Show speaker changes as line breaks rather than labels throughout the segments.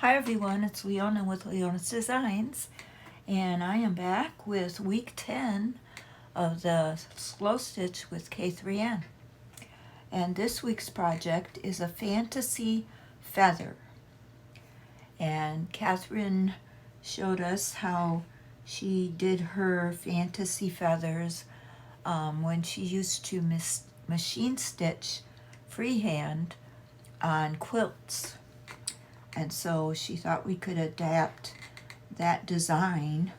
Hi everyone, it's Leona with Leona's Designs, and I am back with week 10 of the Slow Stitch with K3N. And this week's project is a fantasy feather. And Catherine showed us how she did her fantasy feathers when she used to machine stitch freehand on quilts. And so she thought we could adapt that design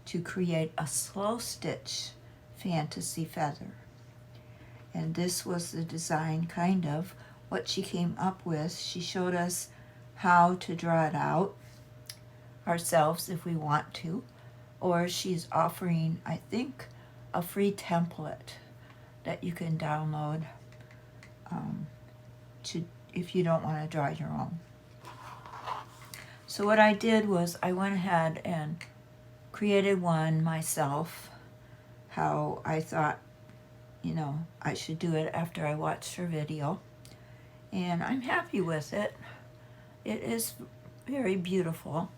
to create a slow stitch fantasy feather. And this was the design, kind of what she came up with. She showed us how to draw it out ourselves if we want to, or she's offering, I think, a free template that you can download if you don't want to draw your own. So what I did was I went ahead and created one myself, how I thought, I should do it after I watched her video. And I'm happy with it. It is very beautiful,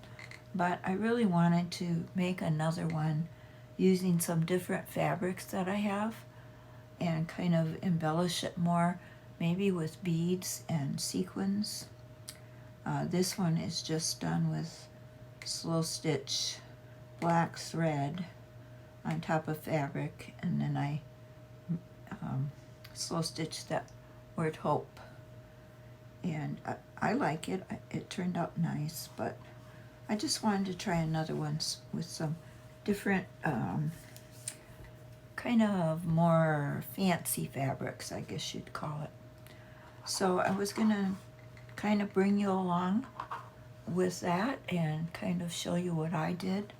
but I really wanted to make another one using some different fabrics that I have and kind of embellish it more, maybe with beads and sequins. This one is just done with slow stitch black thread on top of fabric, and then I slow stitch that word hope. And I like it. It turned out nice, but I just wanted to try another one with some different kind of more fancy fabrics, I guess you'd call it. So I was gonna kind of bring you along with that and kind of show you what I did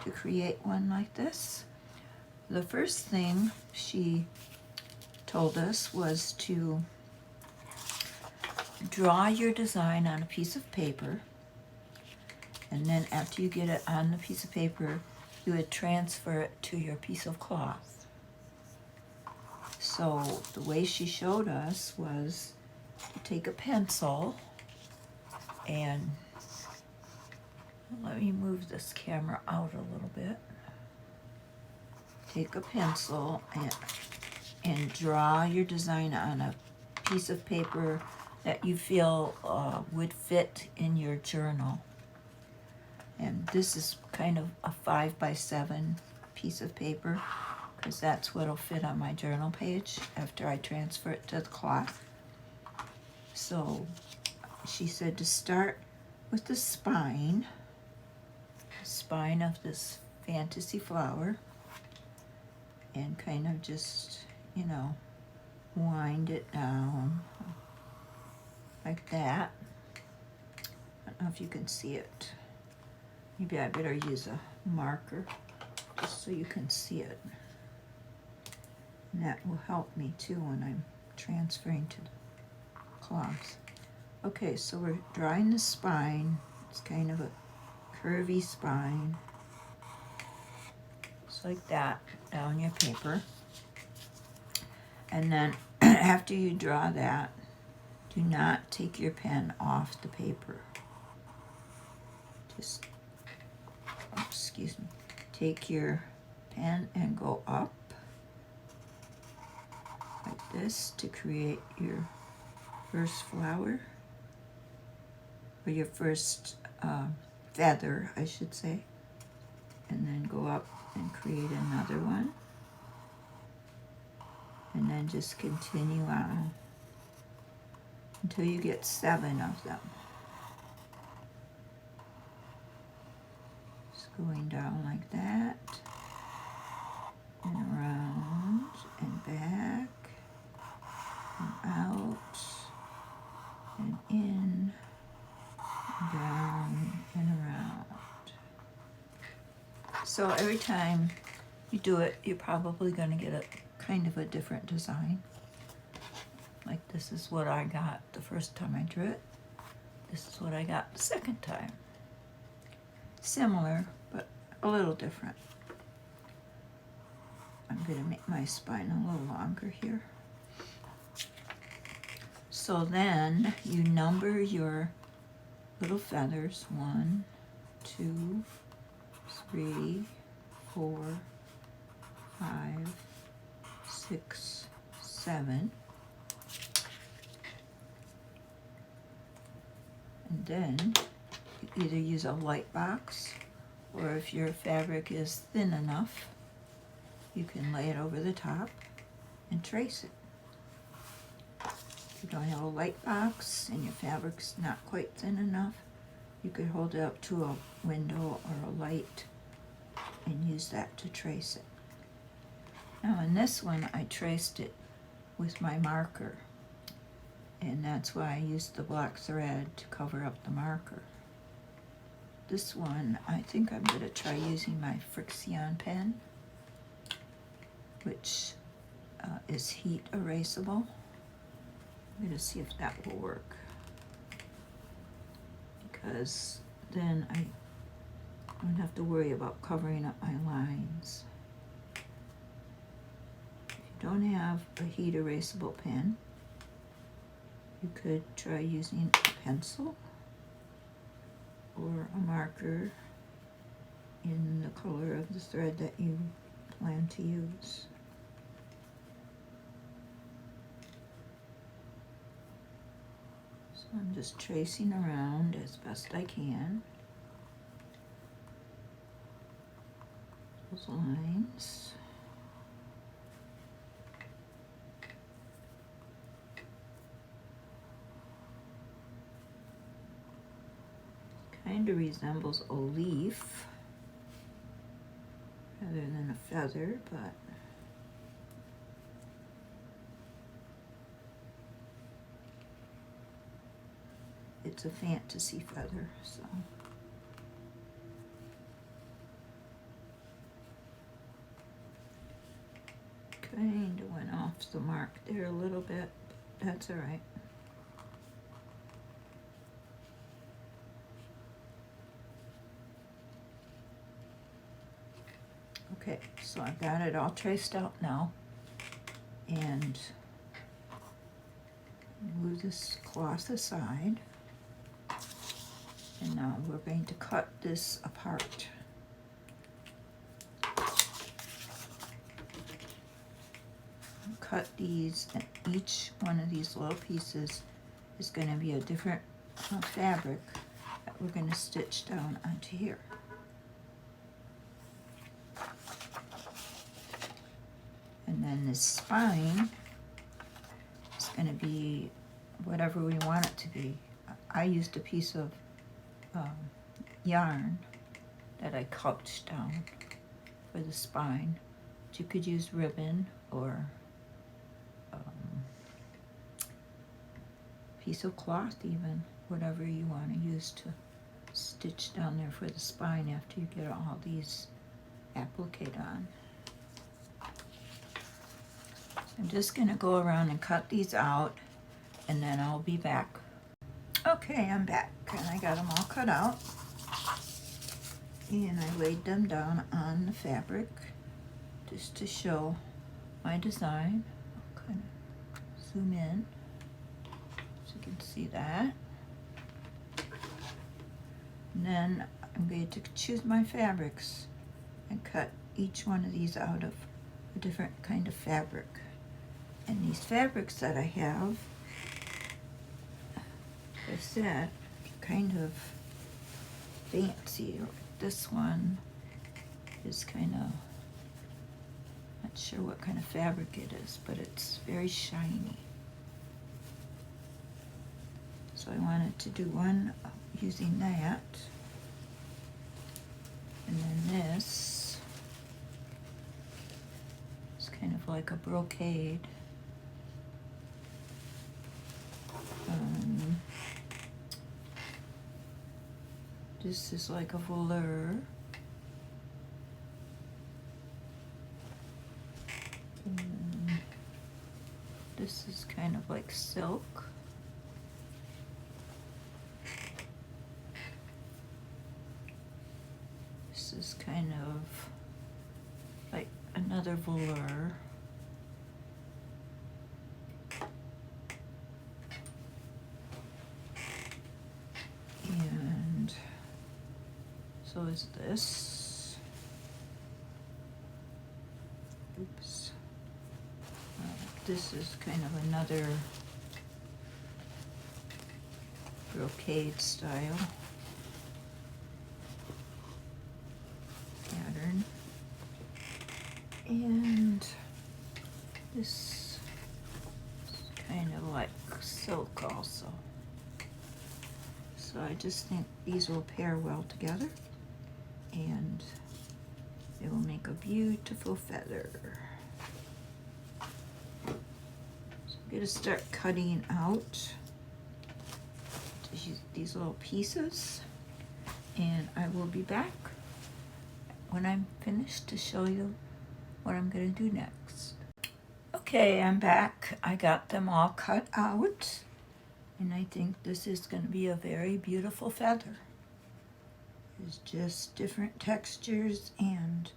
to create one like this. The first thing she told us was to draw your design on a piece of paper, and then after you get it on the piece of paper, you would transfer it to your piece of cloth. So the way she showed us was to take a pencil, and let me move this camera out a little bit. Take a pencil and draw your design on a piece of paper that you feel would fit in your journal. And this is kind of a 5x7 piece of paper, because that's what'll fit on my journal page after I transfer it to the cloth. So she said to start with the spine of this fantasy flower, and kind of just, wind it down like that. I don't know if you can see it. Maybe I better use a marker just so you can see it. And that will help me too when I'm transferring to the cloth. Okay, so we're drawing the spine. It's kind of a curvy spine. Just like that, down your paper. And then after you draw that, do not take your pen off the paper. Just, take your pen and go up like this to create your first flower, or your first feather, I should say. And then go up and create another one. And then just continue on until you get 7 of them. Just going down like that, and around, and back, and out, and in, and down, and around. So every time you do it, you're probably going to get a kind of a different design. Like this is what I got the first time I drew it. This is what I got the second time. Similar, but a little different. I'm going to make my spine a little longer here. So then you number your little feathers. 1, 2, 3, 4, 5, 6, 7. And then you either use a light box, or if your fabric is thin enough, you can lay it over the top and trace it. If you don't have a light box and your fabric's not quite thin enough, you could hold it up to a window or a light and use that to trace it. Now in this one, I traced it with my marker, and that's why I used the black thread to cover up the marker. This one, I think I'm going to try using my Frixion pen, which is heat erasable. I'm going to see if that will work, because then I don't have to worry about covering up my lines. If you don't have a heat erasable pen, you could try using a pencil or a marker in the color of the thread that you plan to use. So I'm just tracing around as best I can those lines. Kind of resembles a leaf rather than a feather, but it's a fantasy feather, so. Kind of went off the mark there a little bit, but that's all right. Okay, so I've got it all traced out now, and move this cloth aside, and now we're going to cut this apart. Cut these, and each one of these little pieces is going to be a different fabric that we're going to stitch down onto here. And then this spine is going to be whatever we want it to be. I used a piece of yarn that I cut down for the spine. But you could use ribbon or piece of cloth even, whatever you want to use to stitch down there for the spine after you get all these applique on. I'm just going to go around and cut these out, and then I'll be back. Okay, I'm back, and I got them all cut out, and I laid them down on the fabric just to show my design. I'll kind of zoom in so you can see that. And then I'm going to choose my fabrics and cut each one of these out of a different kind of fabric. And these fabrics that I have, like I said, kind of fancy. This one is kind of, not sure what kind of fabric it is, but it's very shiny. So I wanted to do one using that. And then this is kind of like a brocade. This is like a velour. This is kind of like silk. This is kind of like another velour. So is this. Oops. This is kind of another brocade style pattern. And this is kind of like silk also. So I just think these will pair well together and it will make a beautiful feather. So I'm going to start cutting out these little pieces, and I will be back when I'm finished to show you what I'm going to do next. Okay, I'm back. I got them all cut out, and I think this is going to be a very beautiful feather. It's just different textures and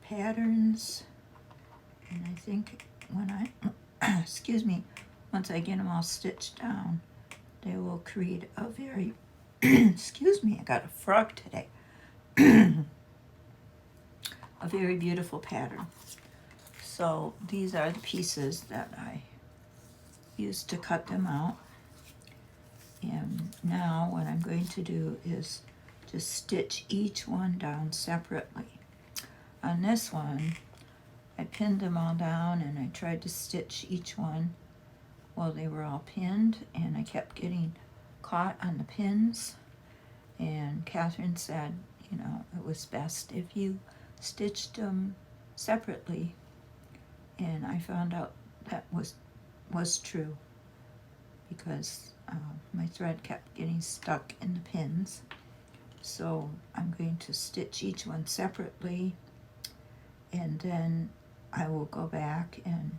patterns, and I think when I excuse me, once I get them all stitched down, they will create a very excuse me, I got a frog today. A very beautiful pattern. So these are the pieces that I used to cut them out. And now what I'm going to do is just stitch each one down separately. On this one, I pinned them all down and I tried to stitch each one while they were all pinned, and I kept getting caught on the pins. And Catherine said, you know, it was best if you stitched them separately. And I found out that was true, because my thread kept getting stuck in the pins. So I'm going to stitch each one separately, and then I will go back and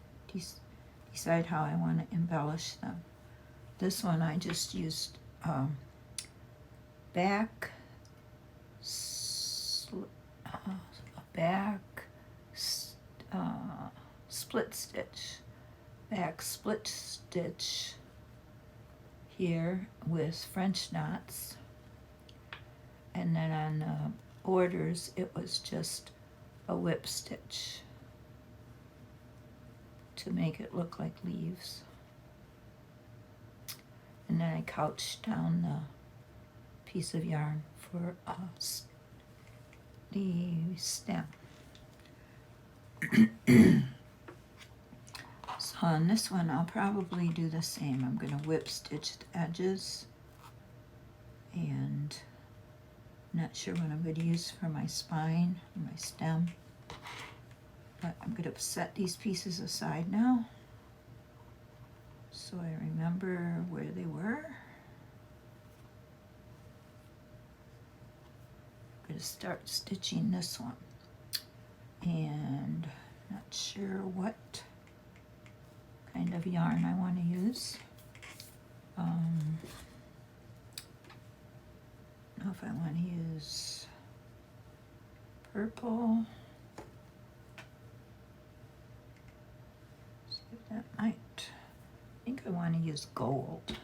decide how I want to embellish them. This one I just used back split stitch, back split stitch here with French knots, and then on the borders it was just a whip stitch to make it look like leaves. And then I couched down the piece of yarn for the stem. So on this one I'll probably do the same. I'm going to whip stitch the edges, and I'm not sure what I'm going to use for my spine, my stem, but I'm going to set these pieces aside now so I remember where they were. I'm going to start stitching this one, and not sure what kind of yarn I want to use. I don't know if I want to use purple. See if that might. I think I want to use gold.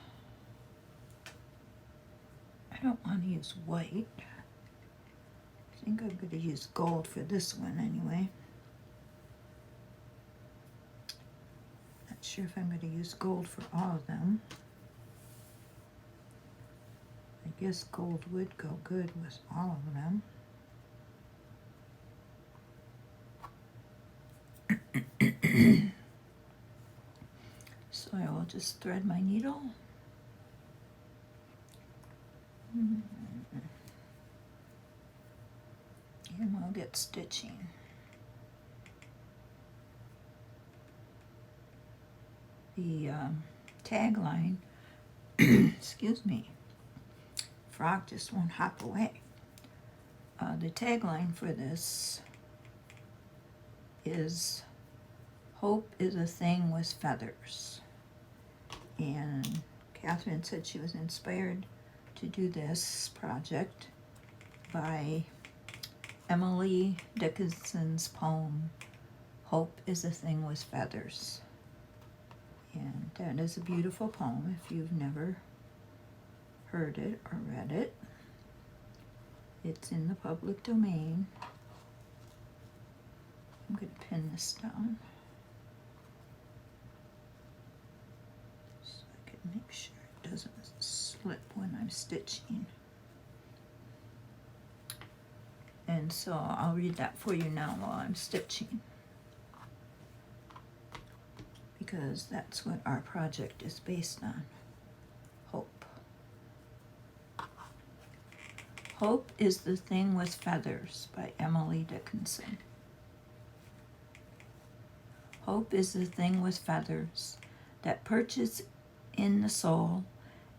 I don't want to use white. I think I'm going to use gold for this one anyway. Not sure if I'm going to use gold for all of them. I guess gold would go good with all of them. So I will just thread my needle. And we'll get stitching. The tagline, excuse me, frog just won't hop away. The tagline for this is "Hope is a thing with feathers." And Catherine said she was inspired to do this project by Emily Dickinson's poem, "Hope is a Thing with Feathers." And that is a beautiful poem if you've never heard it or read it. It's in the public domain. I'm going to pin this down so I can make sure it doesn't slip when I'm stitching. And so I'll read that for you now while I'm stitching, because that's what our project is based on. Hope. Hope is the Thing with Feathers by Emily Dickinson. Hope is the thing with feathers that perches in the soul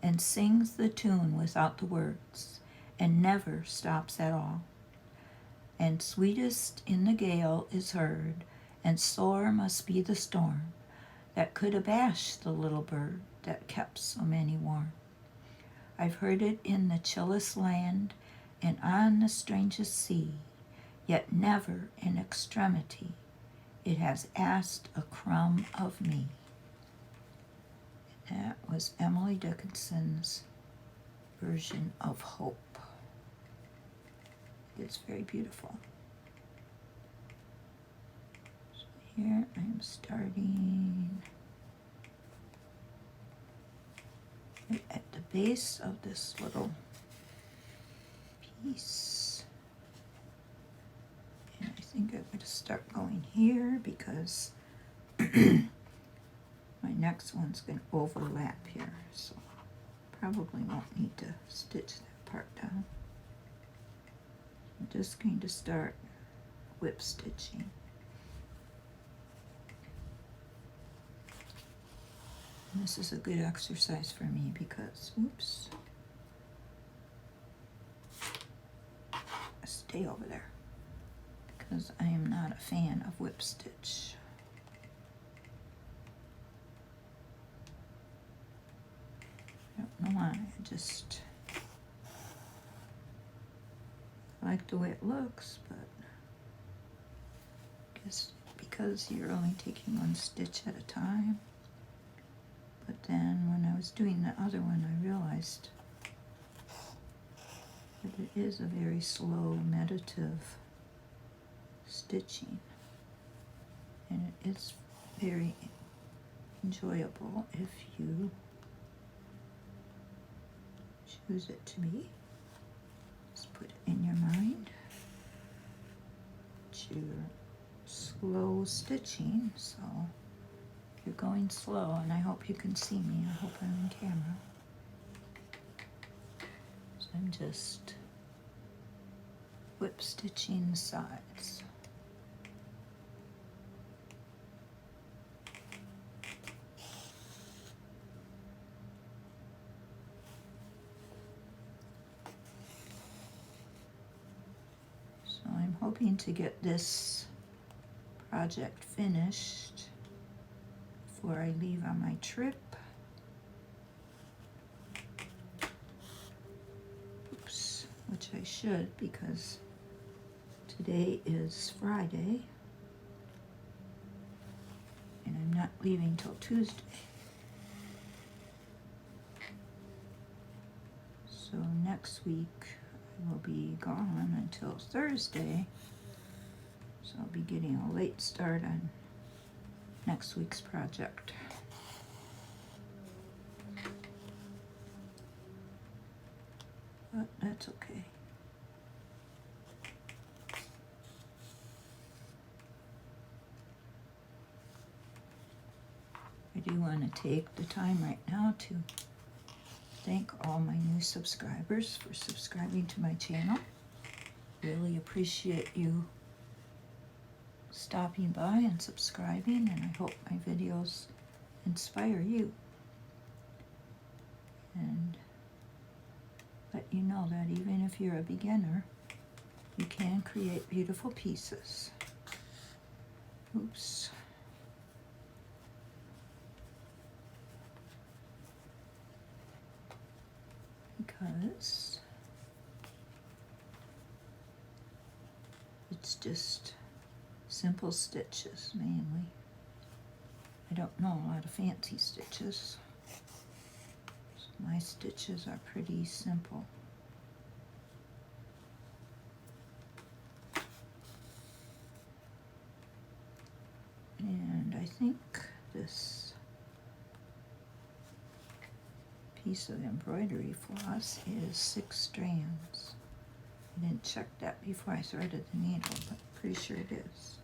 and sings the tune without the words and never stops at all. And sweetest in the gale is heard, and sore must be the storm that could abash the little bird that kept so many warm. I've heard it in the chillest land and on the strangest sea, yet never in extremity it has asked a crumb of me. That was Emily Dickinson's version of Hope. It's very beautiful. So here I'm starting right at the base of this little piece. And I think I'm going to start going here because my next one's going to overlap here, so probably won't need to stitch that part down. I'm just going to start whip stitching. And this is a good exercise for me because, oops, stay over there, because I am not a fan of whip stitch. I don't know why, I just like the way it looks, but I guess because you're only taking one stitch at a time. But then when I was doing the other one, I realized that it is a very slow, meditative stitching, and it is very enjoyable if you choose it to be. Just put it in your mind that you're slow stitching, so you're going slow, and I hope you can see me. I hope I'm in camera. So I'm just whip stitching the sides. So I'm hoping to get this project finished before I leave on my trip. Oops, which I should, because today is Friday and I'm not leaving till Tuesday. So next week I will be gone until Thursday, so I'll be getting a late start on next week's project. But that's okay. I do want to take the time right now to thank all my new subscribers for subscribing to my channel. Really appreciate you stopping by and subscribing, and I hope my videos inspire you and let you know that even if you're a beginner, you can create beautiful pieces. Oops. Because it's just simple stitches mainly. I don't know a lot of fancy stitches. So my stitches are pretty simple. think this piece of embroidery floss is 6 strands. I didn't check that before I threaded the needle, but pretty sure it is.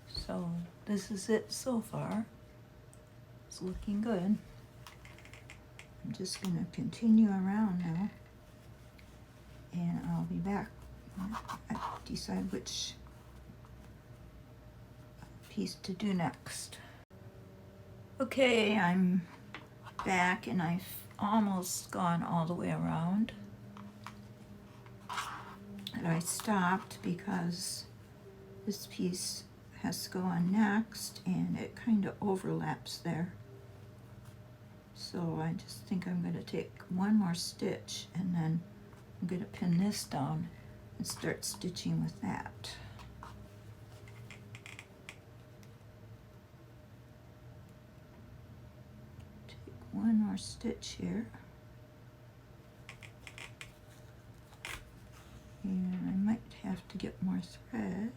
So this is it so far. It's looking good. I'm just going to continue around now, and I'll be back. I decide which piece to do next. Okay, I'm back and I've almost gone all the way around. And I stopped because this piece has to go on next and it kind of overlaps there. So I just think I'm going to take one more stitch and then I'm going to pin this down and start stitching with that. Take one more stitch here. And I might have to get more thread.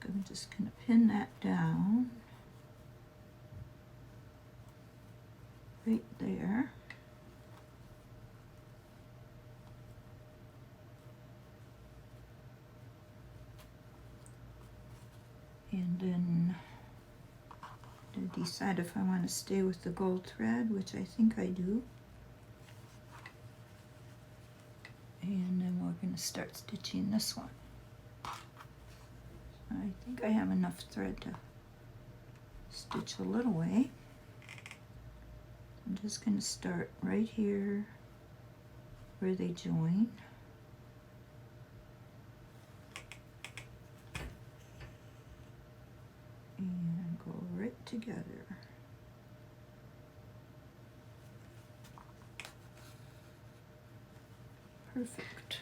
I'm just going to pin that down right there. And then to decide if I want to stay with the gold thread, which I think I do. And then we're going to start stitching this one. I think I have enough thread to stitch a little way. I'm just going to start right here where they join. And go right together. Perfect.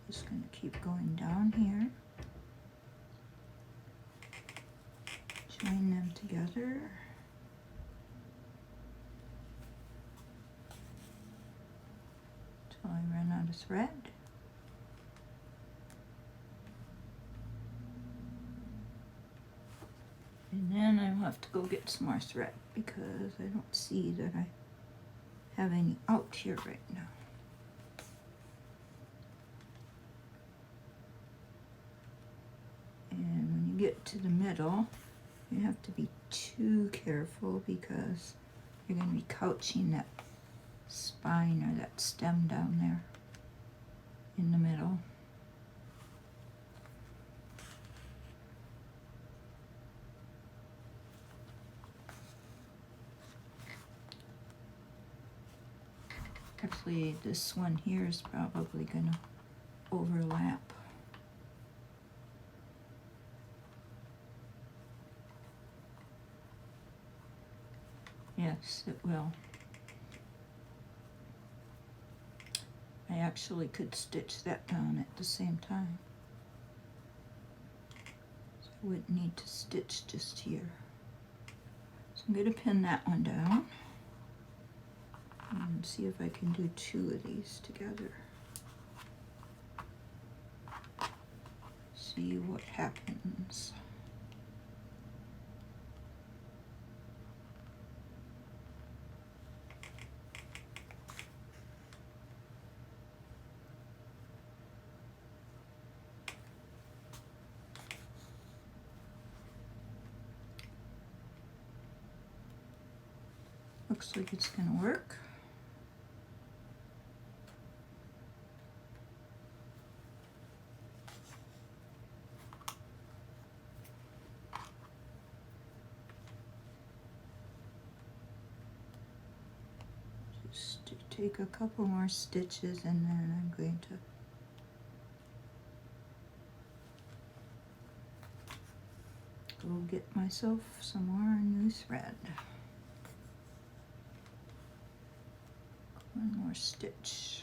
Just going to keep going down here. Join them together. Till I run out of thread. And then I'll have to go get some more thread because I don't see that I have any out here right now. And when you get to the middle, you have to be too careful because you're going to be couching that spine or that stem down there in the middle. Actually, this one here is probably going to overlap. Yes, it will. I actually could stitch that down at the same time. So I wouldn't need to stitch just here. So I'm going to pin that one down and see if I can do 2 of these together. See what happens. Looks like it's going to work. Just take a couple more stitches and then I'm going to go get myself some more new thread. One more stitch.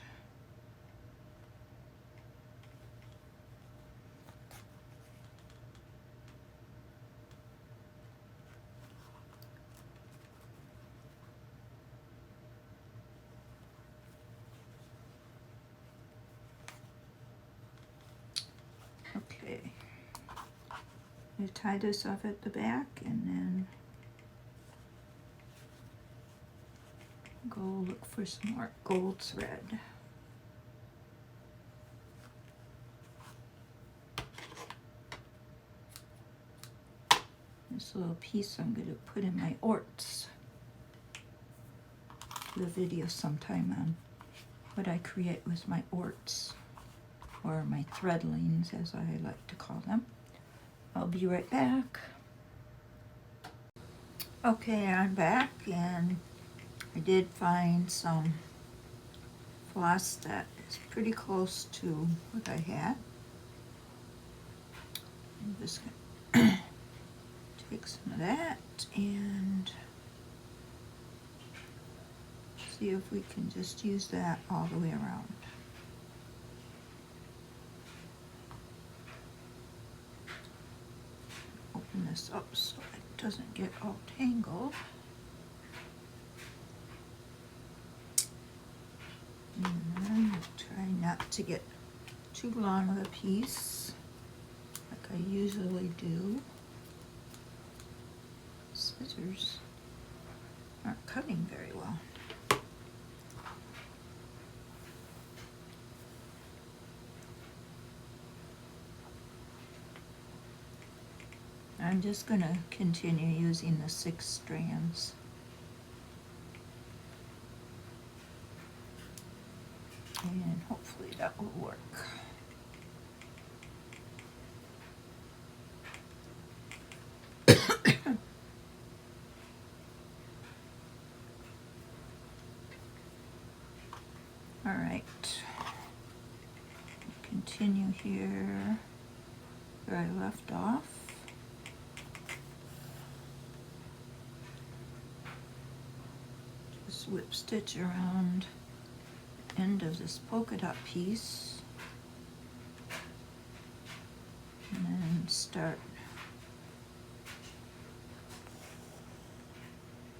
Okay, you tie this off at the back and then go look for some more gold thread. This little piece I'm going to put in my orts. Do a video sometime on what I create with my orts, or my threadlings as I like to call them. I'll be right back. Okay, I'm back, and I did find some floss that is pretty close to what I had. I'm just going to take some of that and see if we can just use that all the way around. Open this up so it doesn't get all tangled. And try not to get too long of a piece like I usually do. Scissors aren't cutting very well. I'm just going to continue using the 6 strands. And hopefully that will work. All right. Continue here where I left off. Just whip stitch around the end of this polka dot piece and then start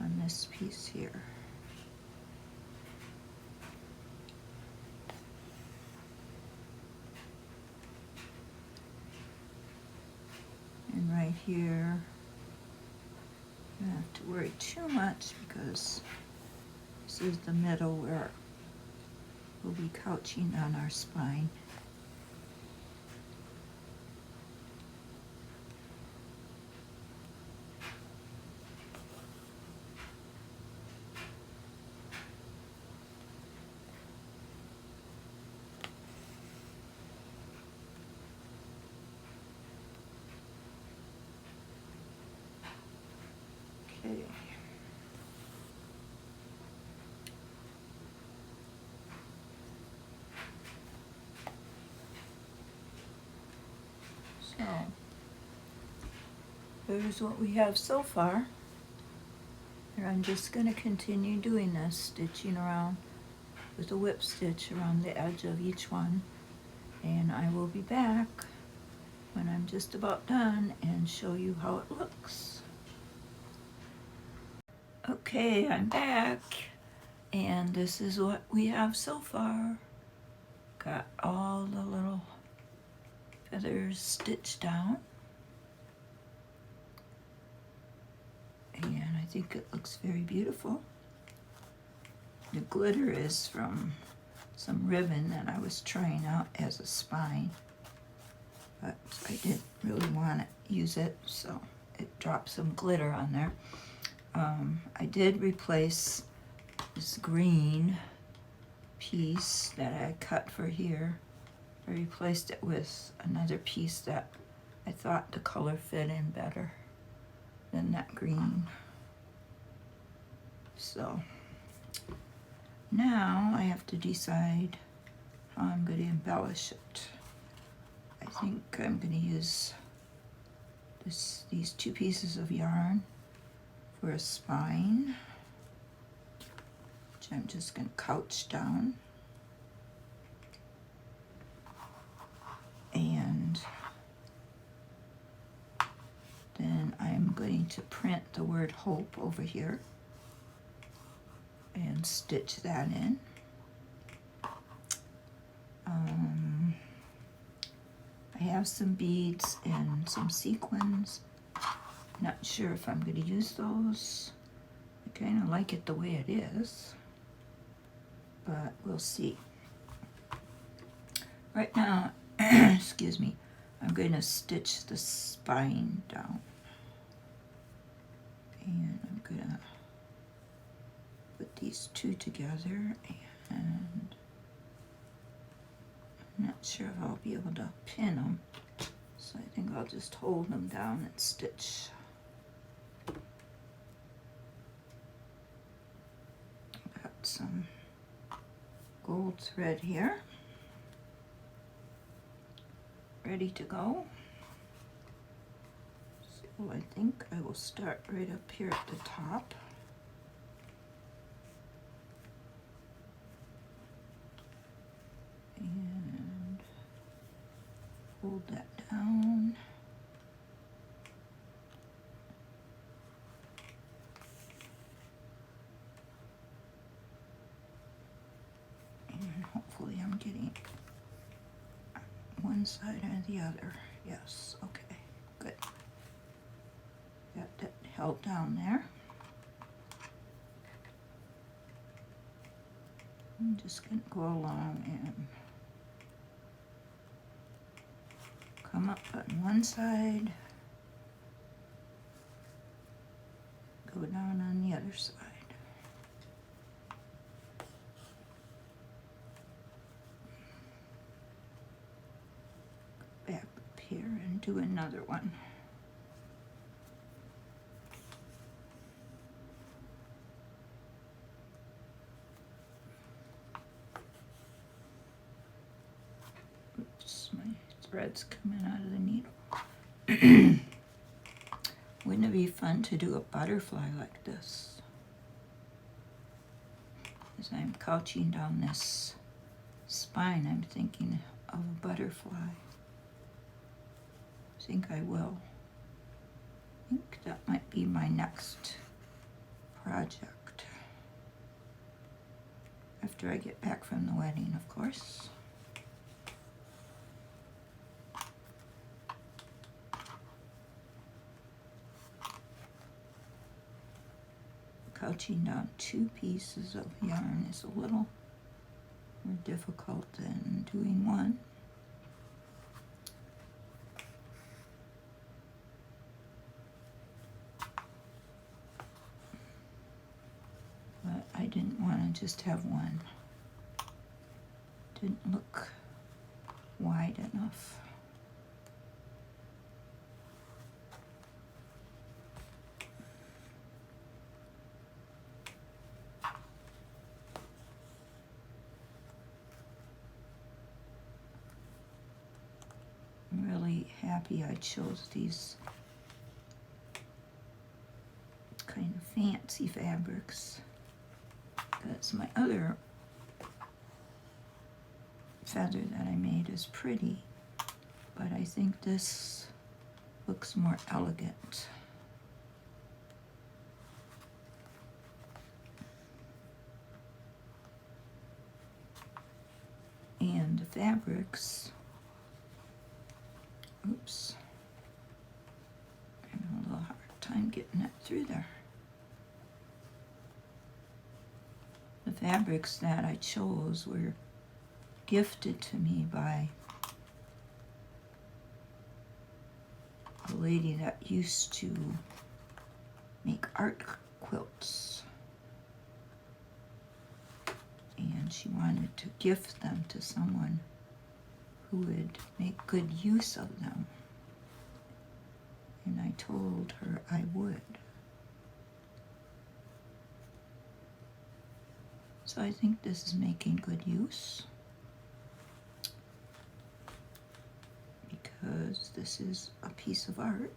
on this piece here. And right here, you don't have to worry too much because this is the middle where we'll be couching on our spine. Okay. So, here's what we have so far. And I'm just going to continue doing this, stitching around with a whip stitch around the edge of each one. And I will be back when I'm just about done and show you how it looks. Okay, I'm back, and this is what we have so far. Got all the little feathers stitched down, and I think it looks very beautiful. The glitter is from some ribbon that I was trying out as a spine, but I didn't really want to use it, so it dropped some glitter on there. I did replace this green piece that I cut for here. I replaced it with another piece that I thought the color fit in better than that green. So now I have to decide how I'm going to embellish it. I think I'm going to use these 2 pieces of yarn for a spine, which I'm just going to couch down. And then I'm going to print the word hope over here and stitch that in. I have have some beads and some sequins. Not sure if I'm going to use those. I kind of like it the way it is, but we'll see. Right now, excuse me, I'm going to stitch the spine down. And I'm going to put these two together, and I'm not sure if I'll be able to pin them, so I think I'll just hold them down and stitch. Got some gold thread here, ready to go. So I think I will start right up here at the top. And hold that down. And hopefully I'm getting one side or the other. Yes, okay, good. Got that held down there. I'm just going to go along and come up on one side, go down on the other side. Back up here and do another one. Oops, my thread's coming out of the needle. Wouldn't it be fun to do a butterfly like this? As I'm couching down this spine, I'm thinking of a butterfly. I think I will. I think that might be my next project. After I get back from the wedding, of course. Couching down two pieces of yarn is a little more difficult than doing one. But I didn't want to just have one. Didn't look wide enough. I'm really happy I chose these kind of fancy fabrics. Because my other feather that I made is pretty, but I think this looks more elegant. And the fabrics, oops, I'm having a little hard time getting that through there. The fabrics that I chose were gifted to me by a lady that used to make art quilts. And she wanted to gift them to someone who would make good use of them. And I told her I would. So I think this is making good use, because this is a piece of art.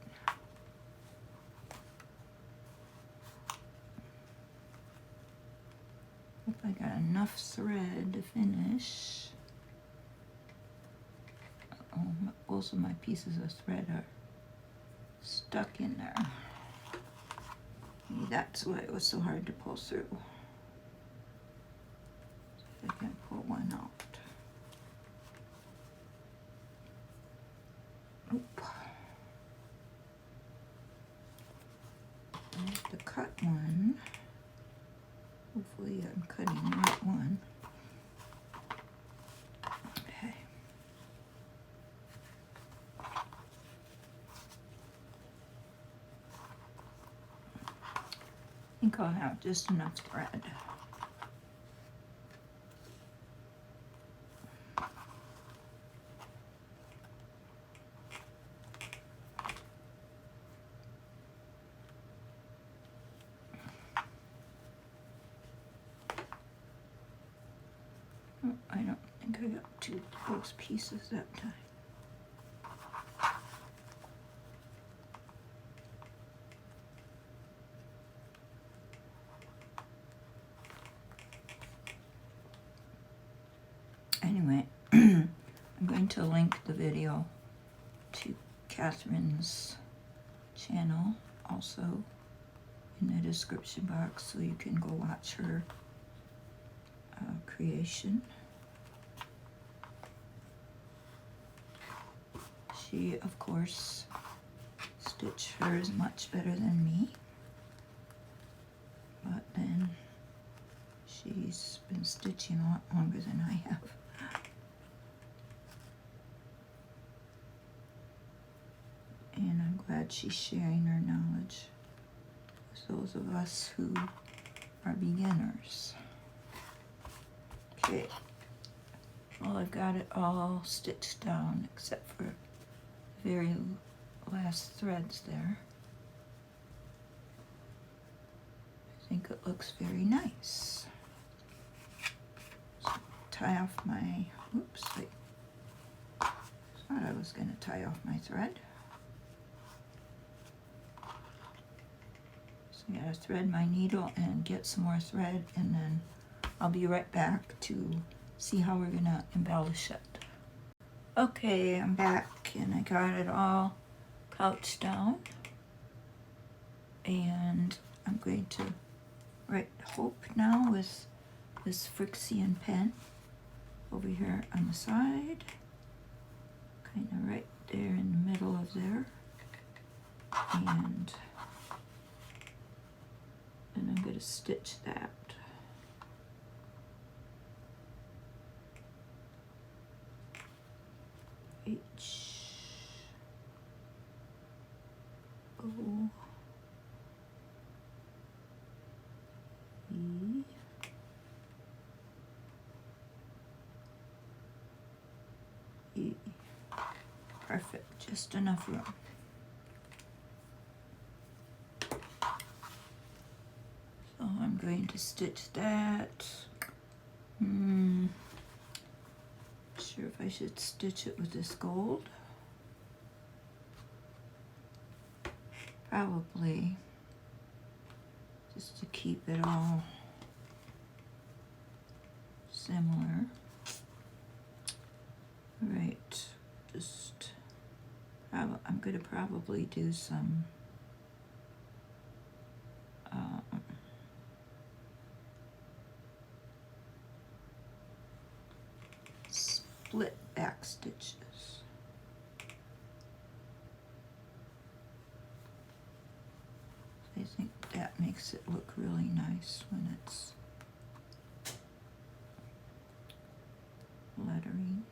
Hope I got enough thread to finish. Oh, most of my pieces of thread are stuck in there. Maybe that's why it was so hard to pull through. I can pull one out. one. Hopefully I'm cutting the right one. Okay. I think I'll have just enough thread. Oh, I don't think I got two of those pieces that time. Anyway, I'm going to link the video to Catherine's channel also in the description box so you can go watch her creation. She, of course, stitched hers much better than me, but then she's been stitching a lot longer than I have. And I'm glad she's sharing her knowledge with those of us who are beginners. Okay, well, I've got it all stitched down except for the very last threads there. I think it looks very nice. So tie off my, oops, wait. Thought I was going to tie off my thread. So I gotta thread my needle and get some more thread, and then I'll be right back to see how we're gonna embellish it. Okay, I'm back and I got it all couched down, and I'm going to write hope now with this Frixian pen over here on the side, kind of right there in the middle of there, and then I'm going to stitch that. H O E E. Perfect, just enough room. So I'm going to stitch that. Sure if I should stitch it with this gold. Probably, just to keep it all similar. Right, just, I'm going to probably do some split back stitches. I think that makes it look really nice when it's lettering.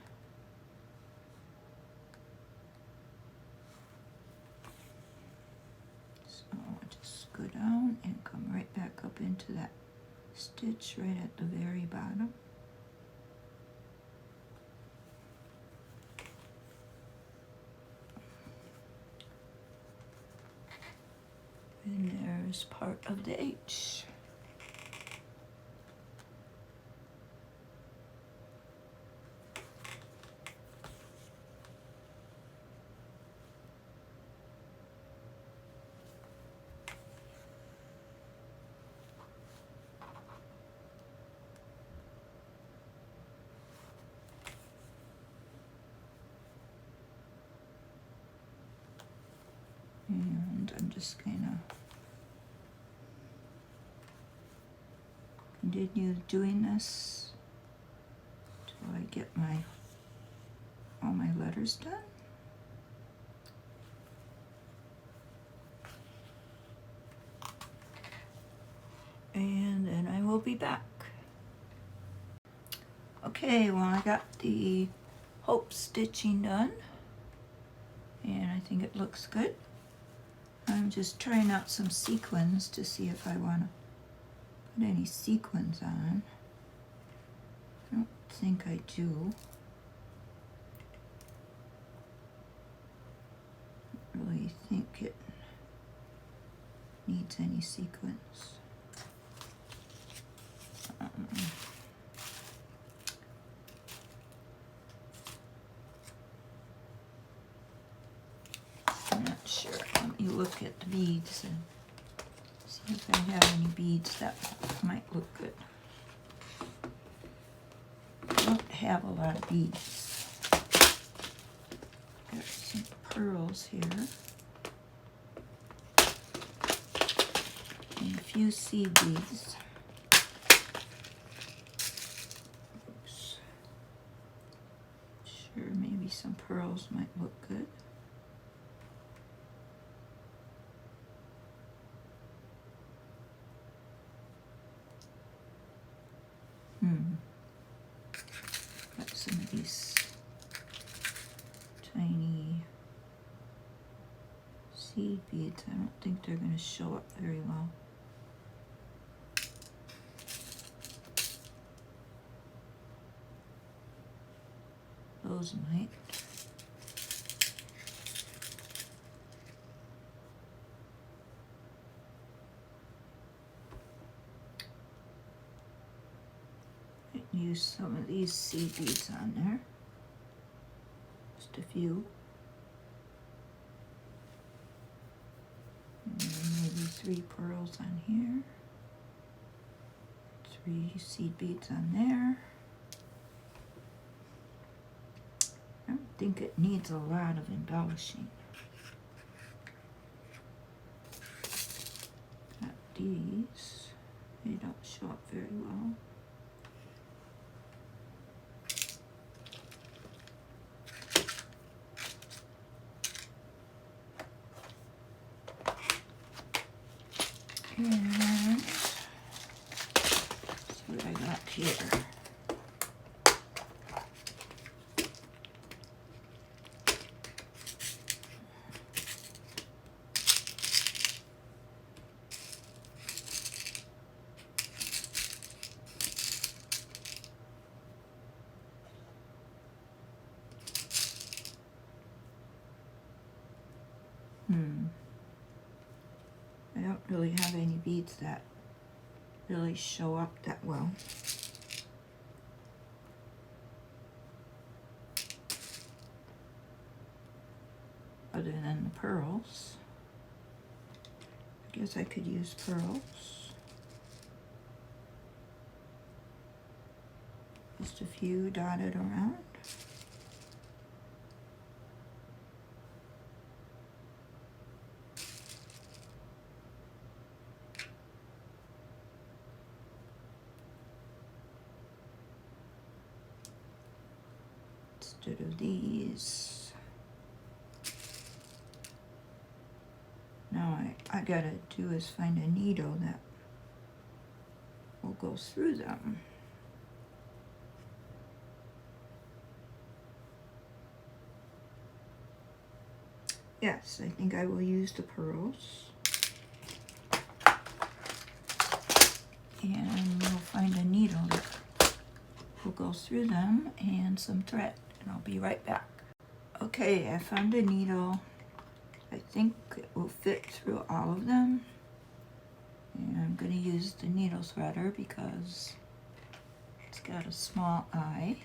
So I'll just go down and come right back up into that stitch right at the very bottom. And there's part of the H. And I'm just gonna continue doing this till I get all my letters done. be back. Okay, well, I got the hope stitching done, and I think it looks good. I'm just trying out some sequins to see if I want to put any sequins on. I don't think I do. I don't really think it needs any sequins. I'm not sure. Let me look at the beads and see if I have any beads that might look good. I don't have a lot of beads. Got some pearls here. And a few seed beads. Oops. Sure, maybe some pearls might look good. Got some of these tiny seed beads. I don't think they're going to show up very well. Those might. Use some of these seed beads on there. Just a few. And then maybe 3 pearls on here. 3 seed beads on there. I don't think it needs a lot of embellishing. Got these. They don't show up very well. And see what I got here. I don't really have any beads that really show up that well. Other than the pearls. I guess I could use pearls. Just a few dotted around. Instead of these. Now I gotta do is find a needle that will go through them. Yes, I think I will use the pearls. And we'll find a needle that will go through them and some thread. And I'll be right back. Okay, I found a needle. I think it will fit through all of them. And I'm going to use the needle threader because it's got a small eye.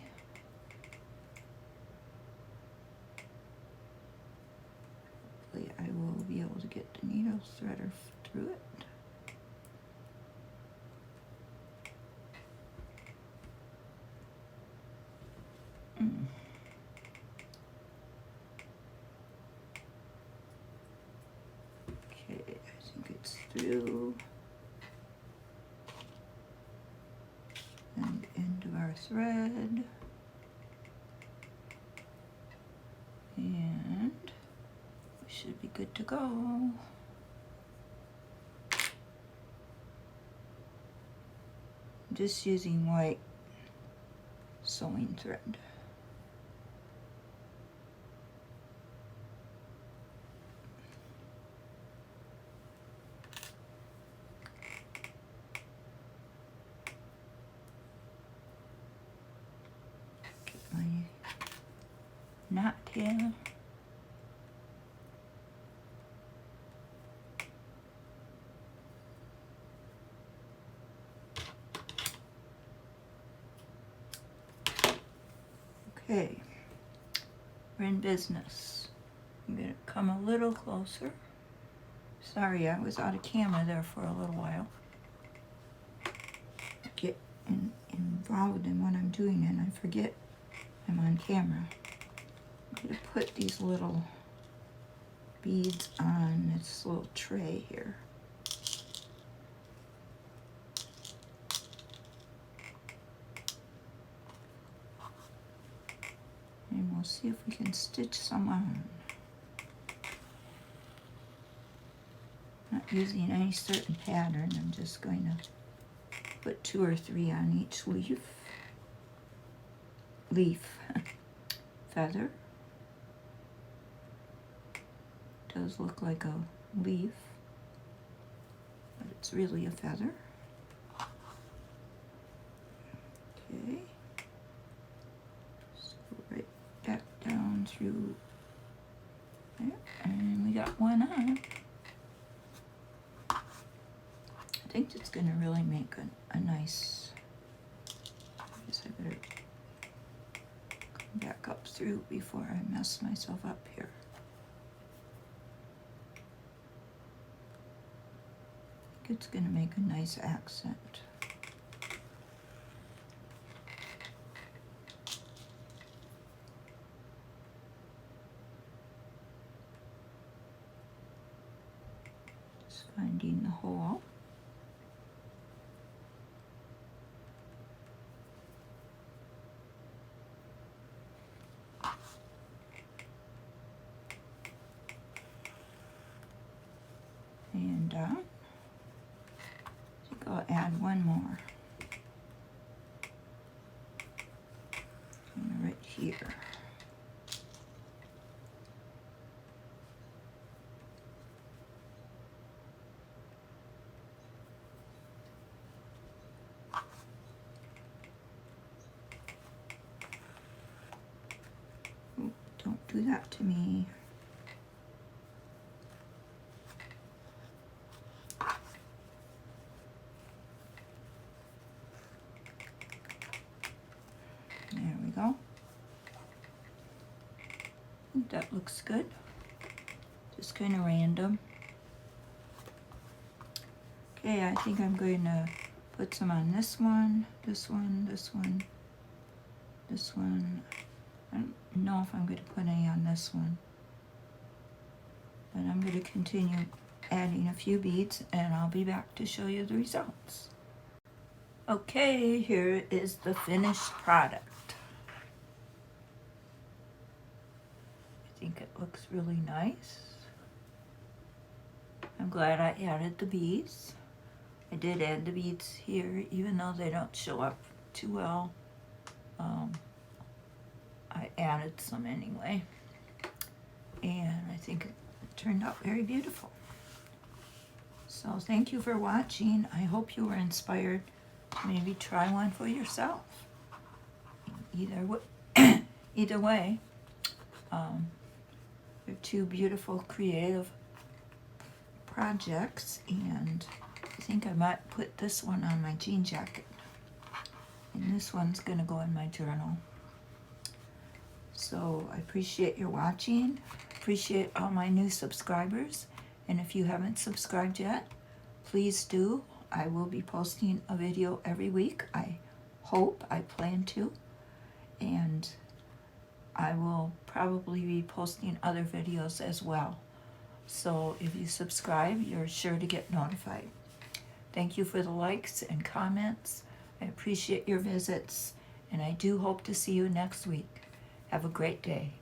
Hopefully I will be able to get the needle threader through it. Through and end of our thread, and we should be good to go. I'm just using white sewing thread. Get my knot here. Okay, we're in business. I'm going to come a little closer. Sorry, I was out of camera there for a little while. I get involved in what I'm doing and I forget I'm on camera. I'm going to put these little beads on this little tray here. And we'll see if we can stitch some on. Not using any certain pattern, I'm just going to put 2 or 3 on each leaf. Feather. Does look like a leaf, but it's really a feather. Okay. So right back down through there, and we got one on. I think it's going to really make a nice, I guess I better come back up through before I mess myself up here. I think it's going to make a nice accent. Just finding the hole. And I think I'll add one more. Right here. Oh, don't do that to me. There we go. I think that looks good. Just kind of random. Okay, I think I'm going to put some on this one, this one, this one, this one. I don't know if I'm going to put any on this one. But I'm going to continue adding a few beads and I'll be back to show you the results. Okay, here is the finished product. I think it looks really nice. I'm glad I added the beads. I did add the beads here, even though they don't show up too well. I added some anyway. And I think it turned out very beautiful. So thank you for watching. I hope you were inspired to maybe try one for yourself. Either way, they're two beautiful, creative projects, and I think I might put this one on my jean jacket. And this one's gonna go in my journal. So I appreciate your watching. Appreciate all my new subscribers. And if you haven't subscribed yet, please do. I will be posting a video every week. I plan to. And I will probably be posting other videos as well. So if you subscribe, you're sure to get notified. Thank you for the likes and comments. I appreciate your visits, and I do hope to see you next week. Have a great day.